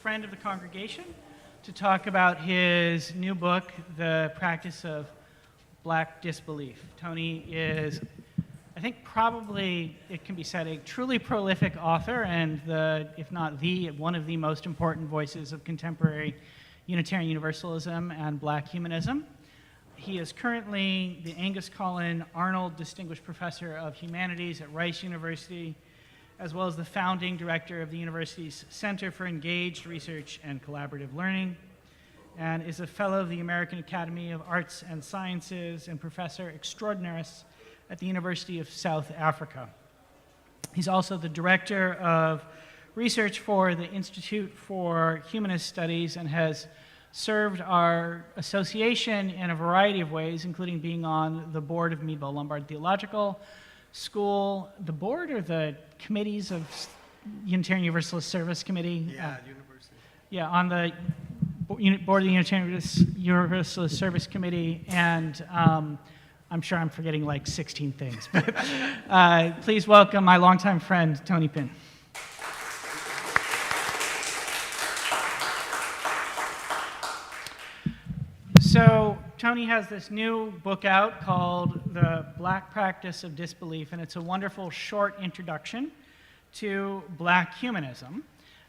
friend of the congregation, to talk about his new book, The Practice of Black Disbelief. Tony is, I think probably it can be said, a truly prolific author and if not one of the most important voices of contemporary Unitarian Universalism and Black humanism. He is currently the Angus Collin Arnold Distinguished Professor of Humanities at Rice University, as well as the founding director of the university's Center for Engaged Research and Collaborative Learning, and is a fellow of the American Academy of Arts and Sciences and professor extraordinaris at the University of South Africa. He's also the director of research for the Institute for Humanist Studies and has served our association in a variety of ways, including being on the board of Meadville Lombard Theological School, the board or the committees of Unitarian Universalist Service Committee? Yeah, University. Yeah, on the board of the Unitarian Universalist Service Committee, and I'm sure I'm forgetting like 16 things. But please welcome my longtime friend, Tony Pinn. So Tony has this new book out called The Black Practice of Disbelief, and it's a wonderful short introduction to Black humanism.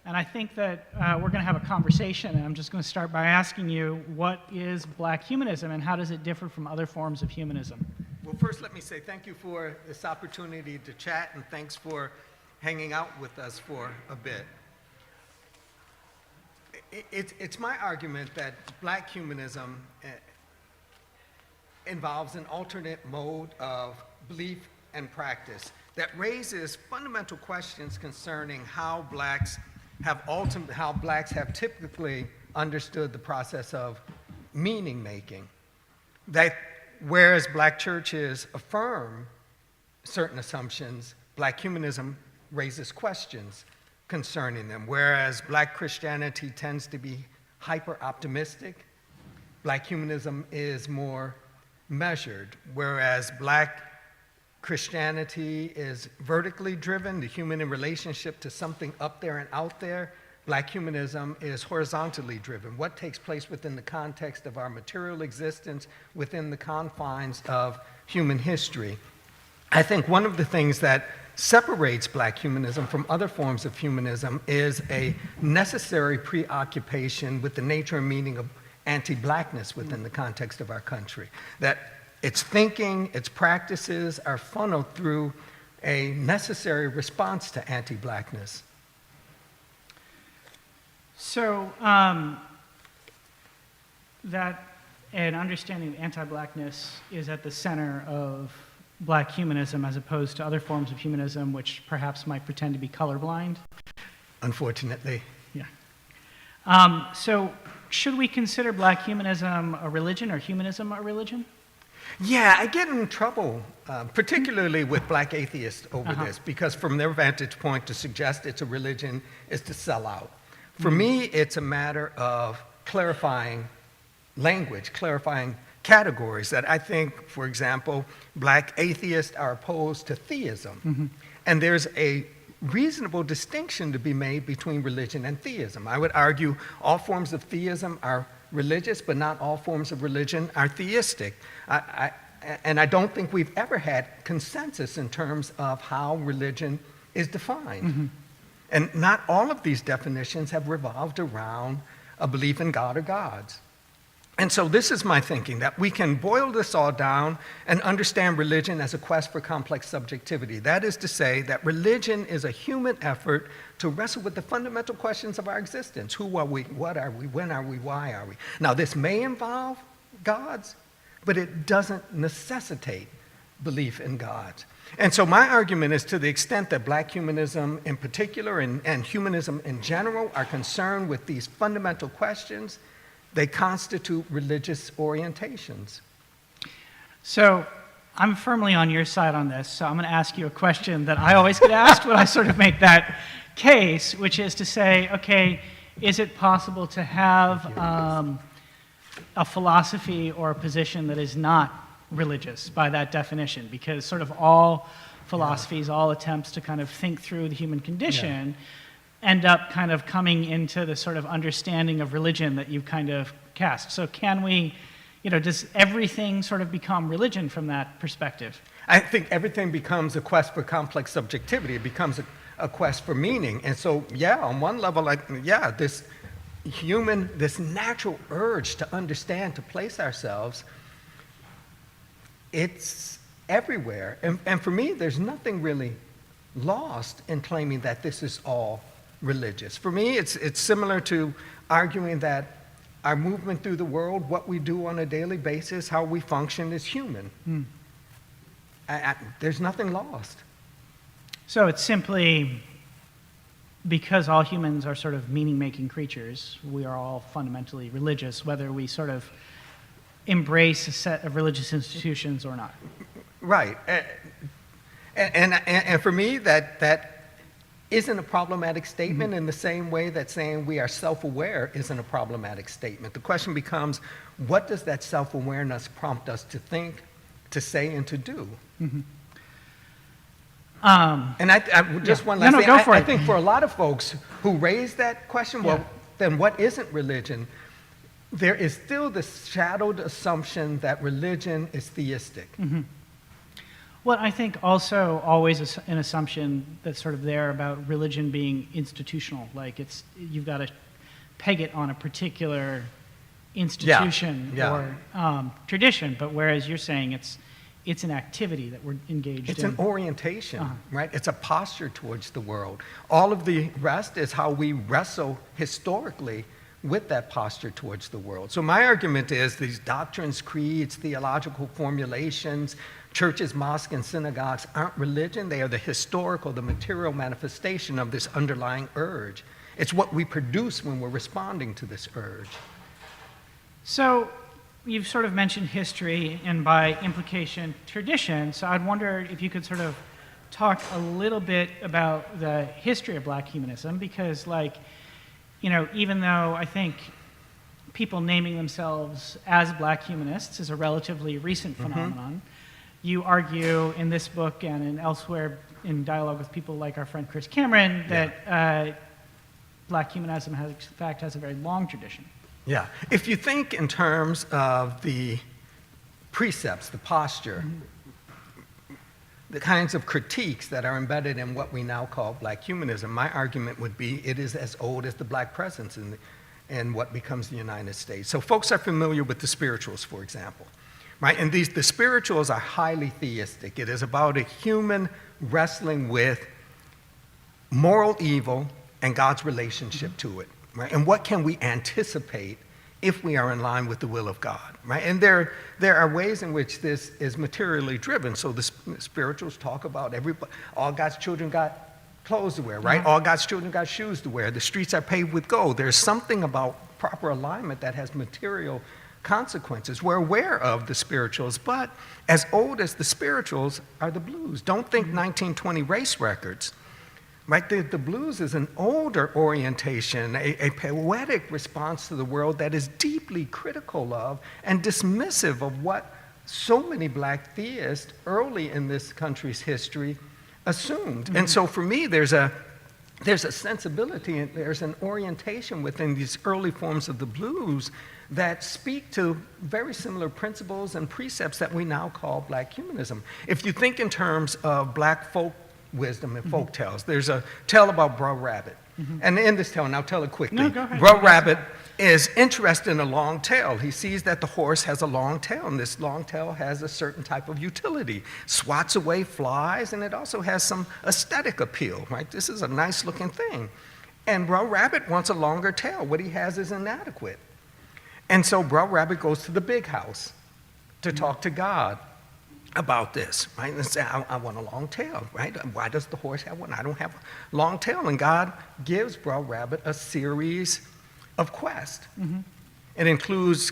And I think that we're going to have a conversation, and I'm just going to start by asking you, what is Black humanism, and how does it differ from other forms of humanism? Well, first let me say thank you for this opportunity to chat, and thanks for hanging out with us for a bit. It's my argument that Black humanism involves an alternate mode of belief and practice that raises fundamental questions concerning how blacks have typically understood the process of meaning making. That whereas Black churches affirm certain assumptions, Black humanism raises questions concerning them. Whereas Black Christianity tends to be hyper-optimistic, Black humanism is more measured. Whereas Black Christianity is vertically driven, the human in relationship to something up there and out there, Black humanism is horizontally driven. What takes place within the context of our material existence, within the confines of human history. I think one of the things that separates Black humanism from other forms of humanism is a necessary preoccupation with the nature and meaning of anti-Blackness within the context of our country. That its thinking, its practices are funneled through a necessary response to anti-Blackness. So that an understanding of anti-Blackness is at the center of Black humanism as opposed to other forms of humanism which perhaps might pretend to be colorblind? Unfortunately. Yeah. So should we consider Black humanism a religion or humanism a religion? Yeah, I get in trouble, particularly with Black atheists over this, because from their vantage point to suggest it's a religion is to sell out. For me, it's a matter of clarifying language, clarifying categories that I think, for example, Black atheists are opposed to theism. And there's a reasonable distinction to be made between religion and theism. I would argue all forms of theism are religious, but not all forms of religion are theistic. And I don't think we've ever had consensus in terms of how religion is defined. And not all of these definitions have revolved around a belief in God or gods. And so this is my thinking, that we can boil this all down and understand religion as a quest for complex subjectivity. That is to say that religion is a human effort to wrestle with the fundamental questions of our existence. Who are we? What are we? When are we? Why are we? Now, this may involve gods, but it doesn't necessitate belief in gods. And so my argument is, to the extent that Black humanism in particular and humanism in general are concerned with these fundamental questions, they constitute religious orientations. So I'm firmly on your side on this, so I'm going to ask you a question that I always get asked when I sort of make that case, which is to say, okay, is it possible to have a philosophy or a position that is not religious by that definition? Because sort of all philosophies, all attempts to kind of think through the human condition end up kind of coming into the sort of understanding of religion that you've kind of cast. So can we, does everything sort of become religion from that perspective? I think everything becomes a quest for complex subjectivity. It becomes a quest for meaning. And so, yeah, on one level, this natural urge to understand, to place ourselves, it's everywhere. And for me, there's nothing really lost in claiming that this is all religious. For me, it's similar to arguing that our movement through the world, what we do on a daily basis, how we function is human. There's nothing lost. So it's simply because all humans are sort of meaning-making creatures, we are all fundamentally religious, whether we sort of embrace a set of religious institutions or not. Right. And for me, that isn't a problematic statement in the same way that saying we are self-aware isn't a problematic statement. The question becomes, what does that self-awareness prompt us to think, to say, and to do? And I just one last thing. Go for it. I think for a lot of folks who raise that question, well, then what isn't religion? There is still the shadowed assumption that religion is theistic. Well, I think also always an assumption that's sort of there about religion being institutional, like you've got to peg it on a particular institution or tradition, but whereas you're saying it's an activity that we're engaged in. It's an orientation, right? It's a posture towards the world. All of the rest is how we wrestle historically with that posture towards the world. So my argument is these doctrines, creeds, theological formulations, churches, mosques, and synagogues aren't religion. They are the historical, the material manifestation of this underlying urge. It's what we produce when we're responding to this urge. So you've sort of mentioned history and by implication tradition, so I'd wonder if you could sort of talk a little bit about the history of Black humanism, because even though I think people naming themselves as Black humanists is a relatively recent phenomenon, you argue in this book and elsewhere in dialogue with people like our friend Chris Cameron that Black humanism in fact has a very long tradition. Yeah. If you think in terms of the precepts, the posture, the kinds of critiques that are embedded in what we now call Black humanism, my argument would be it is as old as the Black presence in what becomes the United States. So folks are familiar with the spirituals, for example, right? And the spirituals are highly theistic. It is about a human wrestling with moral evil and God's relationship to it. Right? And what can we anticipate if we are in line with the will of God? Right? And there are ways in which this is materially driven. So the spirituals talk about all God's children got clothes to wear, right? All God's children got shoes to wear. The streets are paved with gold. There's something about proper alignment that has material consequences. We're aware of the spirituals, but as old as the spirituals are the blues. Don't think 1920 race records. Right? The blues is an older orientation, a poetic response to the world that is deeply critical of and dismissive of what so many Black theists early in this country's history assumed. And so for me, there's a sensibility and there's an orientation within these early forms of the blues that speak to very similar principles and precepts that we now call Black humanism. If you think in terms of Black folk wisdom and folk tales. There's a tale about Brer Rabbit. And in this tale, and I'll tell it quickly. No, go ahead. Brer Rabbit is interested in a long tail. He sees that the horse has a long tail, and this long tail has a certain type of utility. Swats away flies, and it also has some aesthetic appeal, right? This is a nice looking thing. And Brer Rabbit wants a longer tail. What he has is inadequate. And so Brer Rabbit goes to the big house to talk to God about this, right? And say, I want a long tail, right? Why does the horse have one? I don't have a long tail. And God gives Brer Rabbit a series of quests. It includes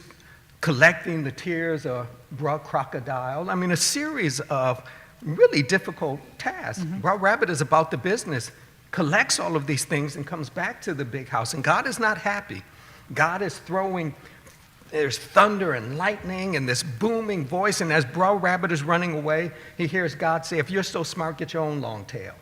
collecting the tears of Brer Crocodile. I mean, a series of really difficult tasks. Brer Rabbit is about the business, collects all of these things, and comes back to the big house. And God is not happy. God is there's thunder and lightning and this booming voice, and as Brer Rabbit is running away, he hears God say, if you're so smart, get your own long tail.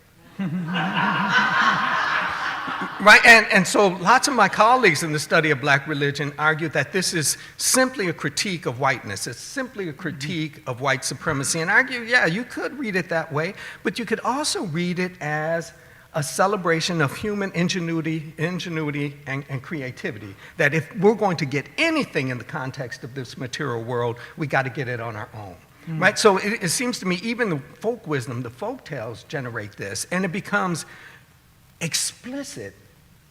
Right, and so lots of my colleagues in the study of black religion argue that this is simply a critique of whiteness. It's simply a critique of white supremacy, and argue, yeah, you could read it that way, but you could also read it as a celebration of human ingenuity and creativity. That if we're going to get anything in the context of this material world, we got to get it on our own. Right, so it seems to me even the folk wisdom, the folk tales generate this, and it becomes explicit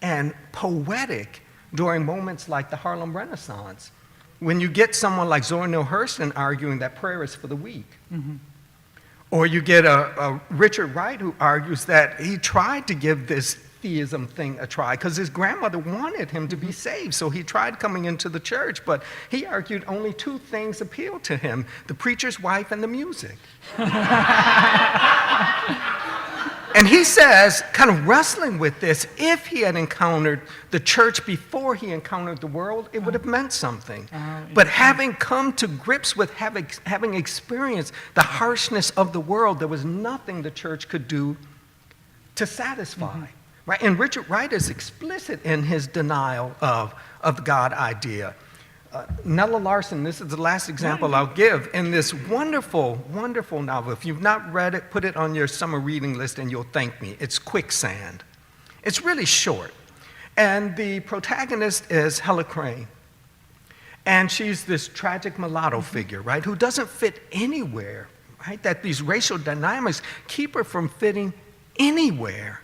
and poetic during moments like the Harlem Renaissance, when you get someone like Zora Neale Hurston arguing that prayer is for the weak. Or you get a Richard Wright who argues that he tried to give this theism thing a try because his grandmother wanted him to be saved, so he tried coming into the church, but he argued only two things appealed to him: the preacher's wife and the music. And he says, kind of wrestling with this, if he had encountered the church before he encountered the world, it would have meant something. But having come to grips with having experienced the harshness of the world, there was nothing the church could do to satisfy. Right? And Richard Wright is explicit in his denial of the God idea. Nella Larson, this is the last example I'll give, in this wonderful, wonderful novel. If you've not read it, put it on your summer reading list and you'll thank me. It's Quicksand. It's really short. And the protagonist is Hella Crane. And she's this tragic mulatto figure, right, who doesn't fit anywhere, right? That these racial dynamics keep her from fitting anywhere.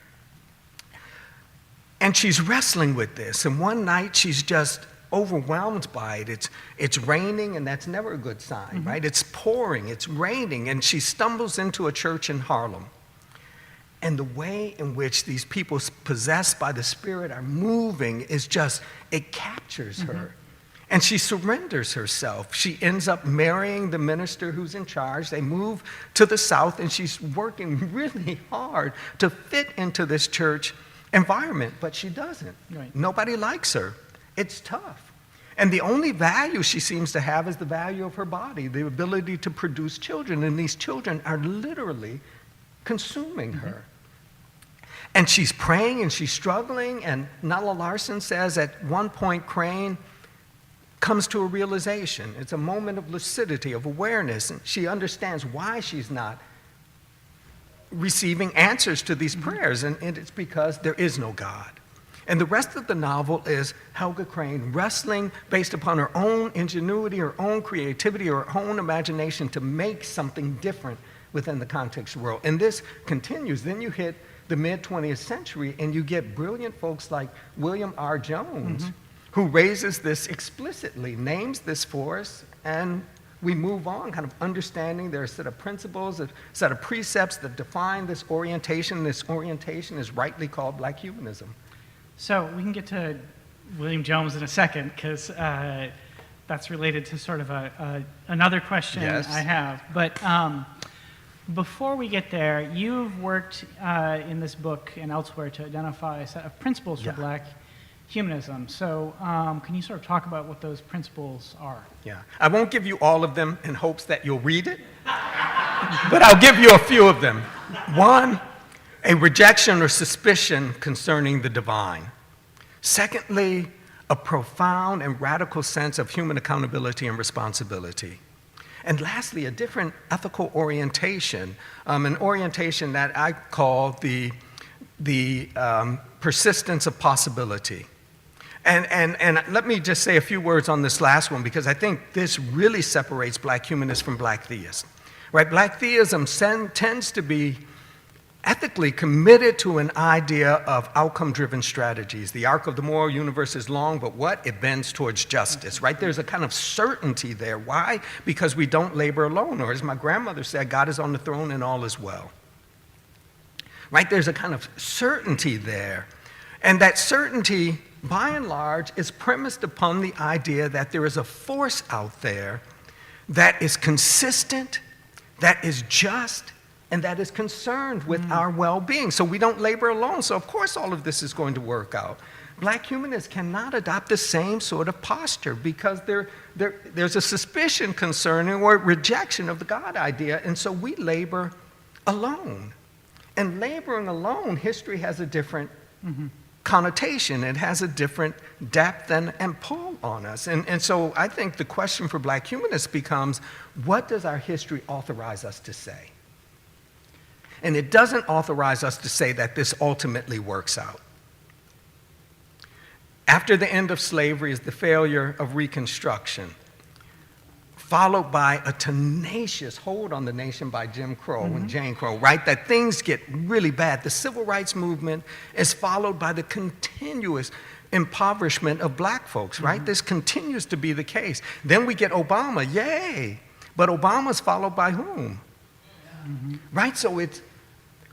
And she's wrestling with this. And one night she's just overwhelmed by it. It's raining, and that's never a good sign, right? It's pouring, it's raining, and she stumbles into a church in Harlem. And the way in which these people possessed by the Spirit are moving is just, it captures her. And she surrenders herself. She ends up marrying the minister who's in charge. They move to the South, and she's working really hard to fit into this church environment, but she doesn't. Right. Nobody likes her. It's tough. And the only value she seems to have is the value of her body, the ability to produce children, and these children are literally consuming her. And she's praying and she's struggling, and Nella Larson says at one point Crane comes to a realization. It's a moment of lucidity, of awareness, and she understands why she's not receiving answers to these prayers, and it's because there is no God. And the rest of the novel is Helga Crane wrestling based upon her own ingenuity, her own creativity, her own imagination to make something different within the context world. And this continues. Then you hit the mid-20th century and you get brilliant folks like William R. Jones, who raises this explicitly, names this for us, and we move on, kind of understanding there are a set of principles, a set of precepts that define this orientation. This orientation is rightly called Black humanism. So we can get to William Jones in a second, because that's related to sort of another question I have. But before we get there, you've worked in this book and elsewhere to identify a set of principles for Black humanism. So can you sort of talk about what those principles are? Yeah, I won't give you all of them in hopes that you'll read it, but I'll give you a few of them. One, a rejection or suspicion concerning the divine. Secondly, a profound and radical sense of human accountability and responsibility. And lastly, a different ethical orientation, an orientation that I call the persistence of possibility. And let me just say a few words on this last one, because I think this really separates Black humanists from Black theists. Right? Black theism tends to be ethically committed to an idea of outcome-driven strategies. The arc of the moral universe is long, but what? It bends towards justice, right? There's a kind of certainty there. Why? Because we don't labor alone, or as my grandmother said, God is on the throne and all is well. Right? There's a kind of certainty there. And that certainty, by and large, is premised upon the idea that there is a force out there that is consistent, that is just, and that is concerned with our well-being. So we don't labor alone. So of course all of this is going to work out. Black humanists cannot adopt the same sort of posture because there's a suspicion concerning or rejection of the God idea, and so we labor alone. And laboring alone, history has a different connotation. It has a different depth and pull on us. And so I think the question for Black humanists becomes, what does our history authorize us to say? And it doesn't authorize us to say that this ultimately works out. After the end of slavery is the failure of Reconstruction, followed by a tenacious hold on the nation by Jim Crow and Jane Crow, right? That things get really bad. The civil rights movement is followed by the continuous impoverishment of Black folks, right? This continues to be the case. Then we get Obama, yay! But Obama's followed by whom? Right? So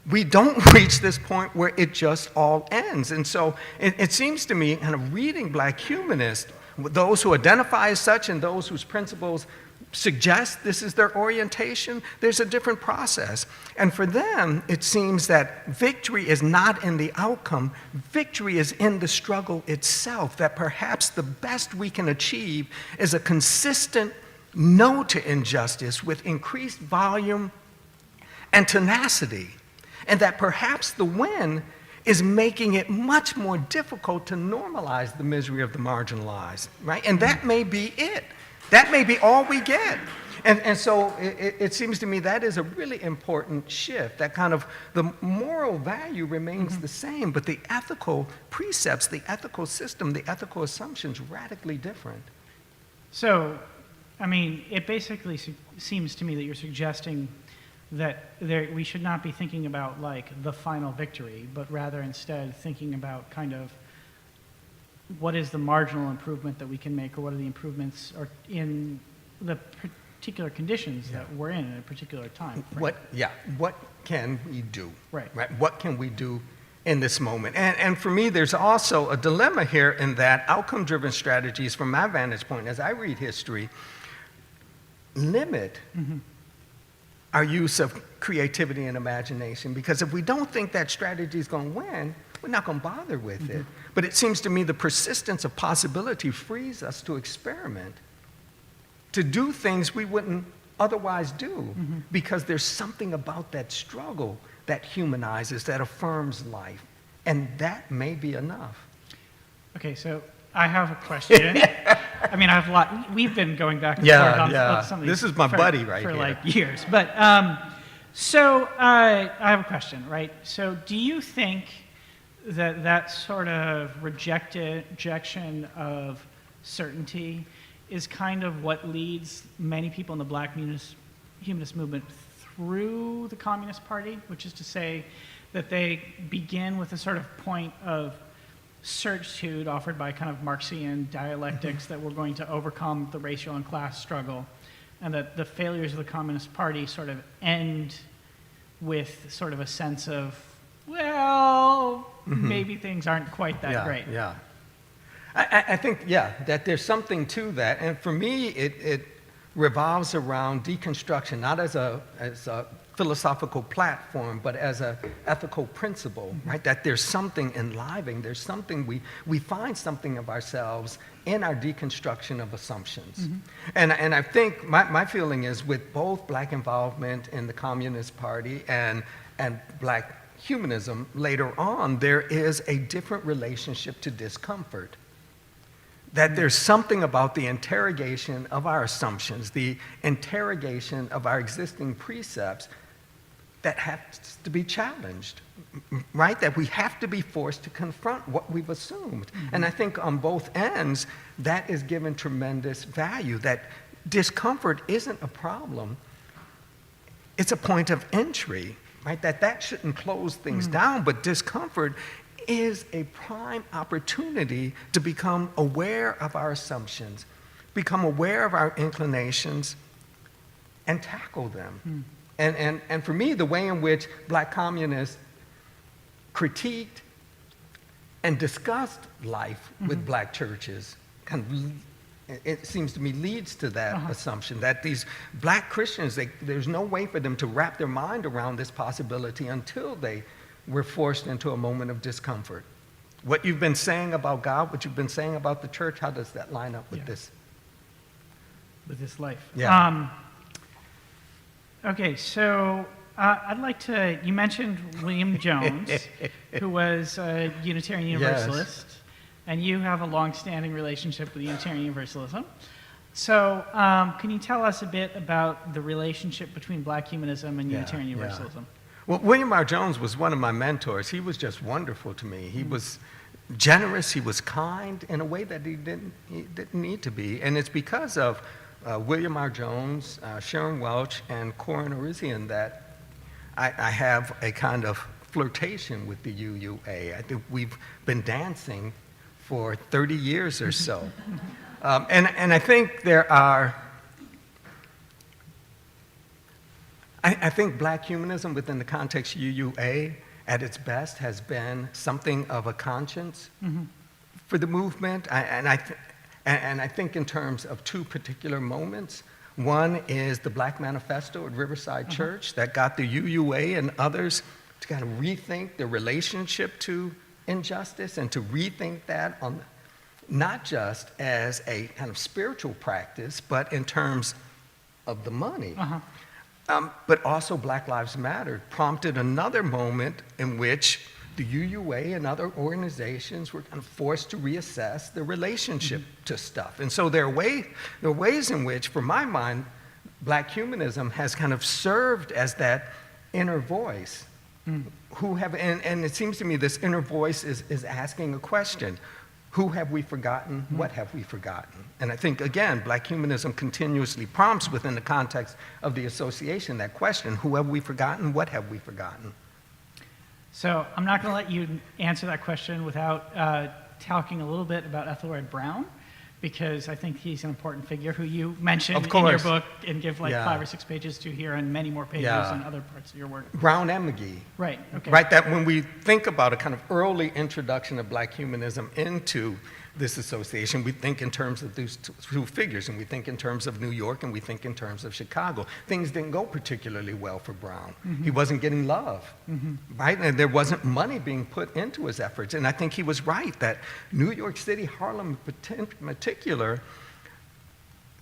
we don't reach this point where it just all ends. And so it seems to me, kind of reading Black humanists, those who identify as such and those whose principles suggest this is their orientation, there's a different process. And for them, it seems that victory is not in the outcome, victory is in the struggle itself, that perhaps the best we can achieve is a consistent no to injustice with increased volume and tenacity. And that perhaps the win is making it much more difficult to normalize the misery of the marginalized, right? And that may be it. That may be all we get. And so it seems to me that is a really important shift, that kind of the moral value remains the same, but the ethical precepts, the ethical system, the ethical assumptions radically different. So, I mean, it basically seems to me that you're suggesting that we should not be thinking about like the final victory, but rather instead thinking about kind of what is the marginal improvement that we can make, or what are the improvements or in the particular conditions that we're in at a particular time. Right? What can we do? Right. What can we do in this moment? And for me, there's also a dilemma here in that outcome-driven strategies, from my vantage point, as I read history, limit our use of creativity and imagination, because if we don't think that strategy is going to win, we're not going to bother with it. But it seems to me the persistence of possibility frees us to experiment, to do things we wouldn't otherwise do, because there's something about that struggle that humanizes, that affirms life, and that may be enough. Okay, so I have a question. I mean, I have a lot. We've been going back and forth on some of these. This is my buddy right for here. Like years. But so I have a question, right? So do you think that that sort of rejection of certainty is kind of what leads many people in the Black humanist movement through the Communist Party, which is to say that they begin with a sort of point of certitude offered by kind of Marxian dialectics that we're going to overcome the racial and class struggle, and that the failures of the Communist Party sort of end with sort of a sense of, well, maybe things aren't quite that great. Yeah. I think, that there's something to that. And for me, it revolves around deconstruction, not as a philosophical platform, but as an ethical principle, right? That there's something enlivening, there's something, we find something of ourselves in our deconstruction of assumptions. And I think my feeling is with both Black involvement in the Communist Party and Black humanism later on, there is a different relationship to discomfort. That there's something about the interrogation of our assumptions, the interrogation of our existing precepts that has to be challenged, right? That we have to be forced to confront what we've assumed. And I think on both ends, that is given tremendous value, that discomfort isn't a problem, it's a point of entry, right? That shouldn't close things down, but discomfort is a prime opportunity to become aware of our assumptions, become aware of our inclinations, and tackle them. And for me, the way in which Black communists critiqued and discussed life with Black churches kind of, it seems to me, leads to that assumption that these Black Christians, there's no way for them to wrap their mind around this possibility until they were forced into a moment of discomfort. What you've been saying about God, what you've been saying about the church, how does that line up with this? With this life. Yeah. Okay, so I'd like to, you mentioned William Jones, who was a Unitarian Universalist, and you have a long-standing relationship with Unitarian Universalism. So can you tell us a bit about the relationship between Black humanism and Unitarian Universalism? Well, William R. Jones was one of my mentors. He was just wonderful to me. He was generous, he was kind in a way that he didn't need to be. And it's because of William R. Jones, Sharon Welch, and Corin Orizian that I have a kind of flirtation with the UUA. I think we've been dancing for 30 years or so. And I think there are, I think Black humanism within the context of UUA at its best has been something of a conscience for the movement. And I think in terms of two particular moments. One is the Black Manifesto at Riverside Church that got the UUA and others to kind of rethink their relationship to injustice and to rethink that on not just as a kind of spiritual practice, but in terms of the money. But also Black Lives Matter prompted another moment in which the UUA and other organizations were kind of forced to reassess their relationship to stuff. And so there are ways in which, for my mind, Black humanism has kind of served as that inner voice. And it seems to me this inner voice is asking a question. Who have we forgotten? What have we forgotten? And I think, again, Black humanism continuously prompts within the context of the association that question, who have we forgotten? What have we forgotten? So I'm not going to let you answer that question without talking a little bit about Ethelred Brown, because I think he's an important figure who you mentioned in your book and give like 5 or 6 pages to here and many more pages in other parts of your work. Brown and McGee. Right, okay. Right, that when we think about a kind of early introduction of Black humanism into this association, we think in terms of these two figures, and we think in terms of New York, and we think in terms of Chicago. Things didn't go particularly well for Brown. He wasn't getting love, right? And there wasn't money being put into his efforts. And I think he was right that New York City, Harlem in particular,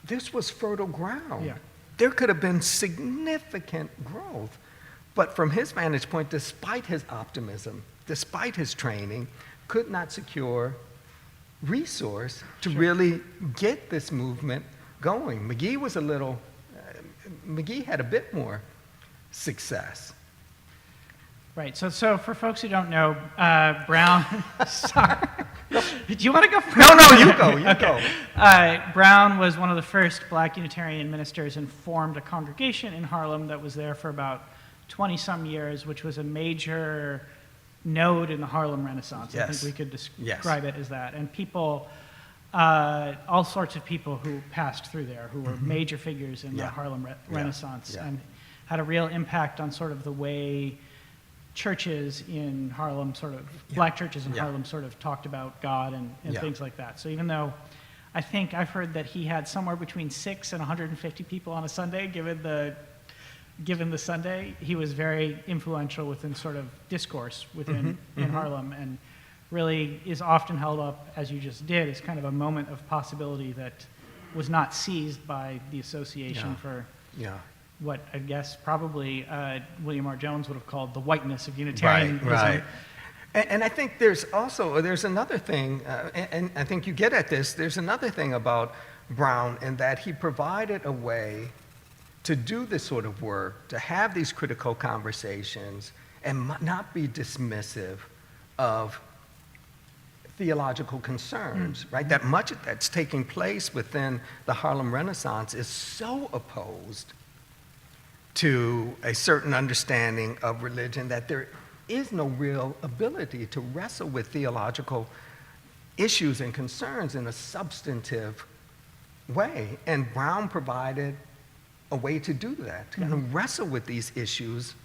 this was fertile ground. Yeah. There could have been significant growth. But from his vantage point, despite his optimism, despite his training, could not secure resource to really get this movement going. McGee was a little, McGee had a bit more success. Right, so for folks who don't know, Brown, sorry. Do you want to go first? No, you go, you go. Brown was one of the first Black Unitarian ministers and formed a congregation in Harlem that was there for about 20-some years, which was a major node in the Harlem Renaissance. I think we could describe it as that. And people, all sorts of people who passed through there, who were major figures in the Harlem Renaissance, and had a real impact on sort of the way churches in Harlem Black churches in Harlem sort of talked about God and things like that. So even though I think I've heard that he had somewhere between 6 and 150 people on a Sunday, given the Sunday, he was very influential within sort of discourse within in Harlem, and really is often held up, as you just did, as kind of a moment of possibility that was not seized by the association for what I guess probably William R. Jones would have called the whiteness of Unitarianism. Right. And I think there's another thing, and I think you get at this, there's another thing about Brown in that he provided a way to do this sort of work, to have these critical conversations, and not be dismissive of theological concerns, right? That much that's taking place within the Harlem Renaissance is so opposed to a certain understanding of religion that there is no real ability to wrestle with theological issues and concerns in a substantive way. And Brown provided a way to do that, to kind of wrestle with these issues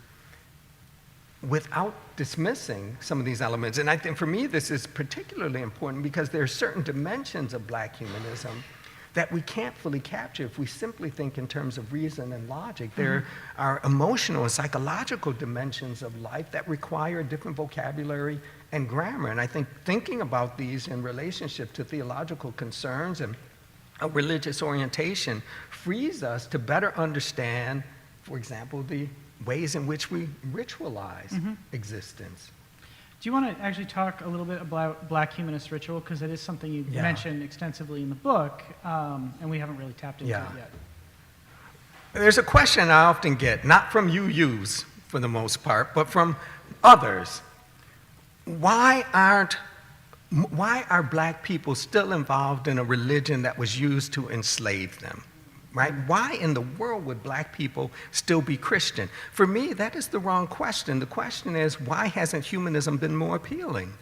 without dismissing some of these elements. And I think for me this is particularly important because there are certain dimensions of Black humanism that we can't fully capture if we simply think in terms of reason and logic. There are emotional and psychological dimensions of life that require different vocabulary and grammar. And I think thinking about these in relationship to theological concerns and a religious orientation frees us to better understand, for example, the ways in which we ritualize existence. Do you want to actually talk a little bit about Black humanist ritual? Because it is something you mentioned extensively in the book, and we haven't really tapped into it yet. There's a question I often get, not from UUs for the most part, but from others. Why are Black people still involved in a religion that was used to enslave them? Right? Why in the world would Black people still be Christian? For me, that is the wrong question. The question is, why hasn't humanism been more appealing?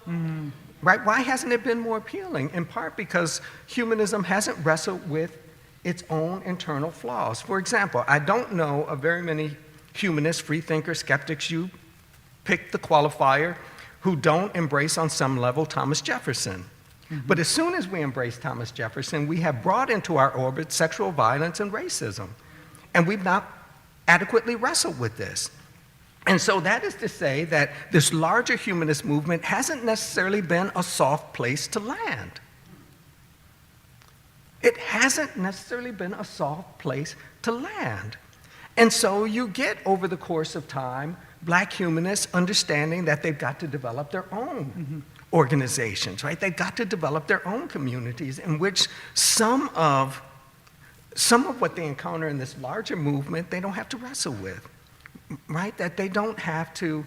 Right? Why hasn't it been more appealing? In part because humanism hasn't wrestled with its own internal flaws. For example, I don't know of very many humanists, freethinkers, skeptics, you pick the qualifier, who don't embrace on some level Thomas Jefferson. But as soon as we embrace Thomas Jefferson, we have brought into our orbit sexual violence and racism. And we've not adequately wrestled with this. And so that is to say that this larger humanist movement hasn't necessarily been a soft place to land. It hasn't necessarily been a soft place to land. And so you get, over the course of time, Black humanists understanding that they've got to develop their own organizations, right? They've got to develop their own communities in which some of what they encounter in this larger movement, they don't have to wrestle with, right? That they don't have to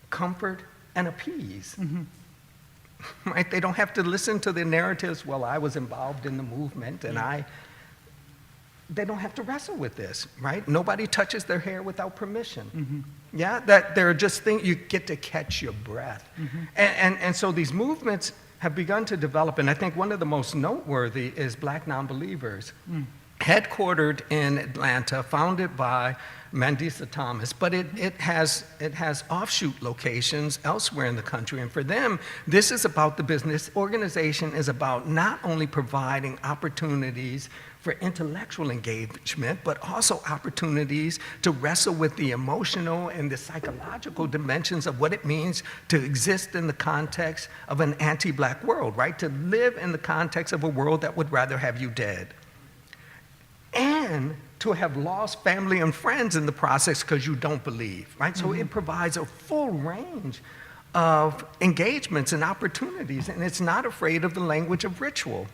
comfort and appease, right? They don't have to listen to the narratives, well, I was involved in the movement and they don't have to wrestle with this, right? Nobody touches their hair without permission. Yeah, that there are just things, you get to catch your breath. And so these movements have begun to develop, and I think one of the most noteworthy is Black Nonbelievers, headquartered in Atlanta, founded by Mandisa Thomas, but it has offshoot locations elsewhere in the country, and for them, this is about the business. Organization is about not only providing opportunities for intellectual engagement, but also opportunities to wrestle with the emotional and the psychological dimensions of what it means to exist in the context of an anti-Black world, right? To live in the context of a world that would rather have you dead. And to have lost family and friends in the process because you don't believe, right? So it provides a full range of engagements and opportunities, and it's not afraid of the language of ritual.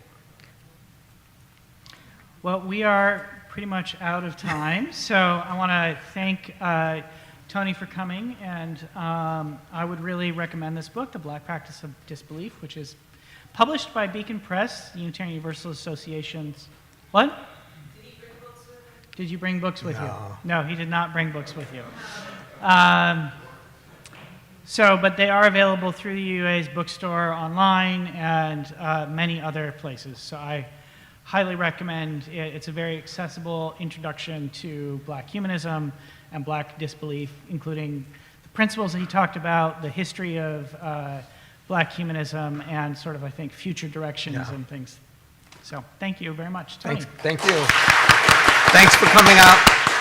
Well, we are pretty much out of time, so I want to thank Tony for coming, and I would really recommend this book, The Black Practice of Disbelief, which is published by Beacon Press, the Unitarian Universalist Association's. What? Did you bring books with you? No, he did not bring books with you. But they are available through the UA's bookstore online and many other places. So I highly recommend it. It's a very accessible introduction to Black humanism and Black disbelief, including the principles that he talked about, the history of Black humanism, and sort of, I think, future directions and things. So thank you very much, Tony. Thank you. Thanks for coming out.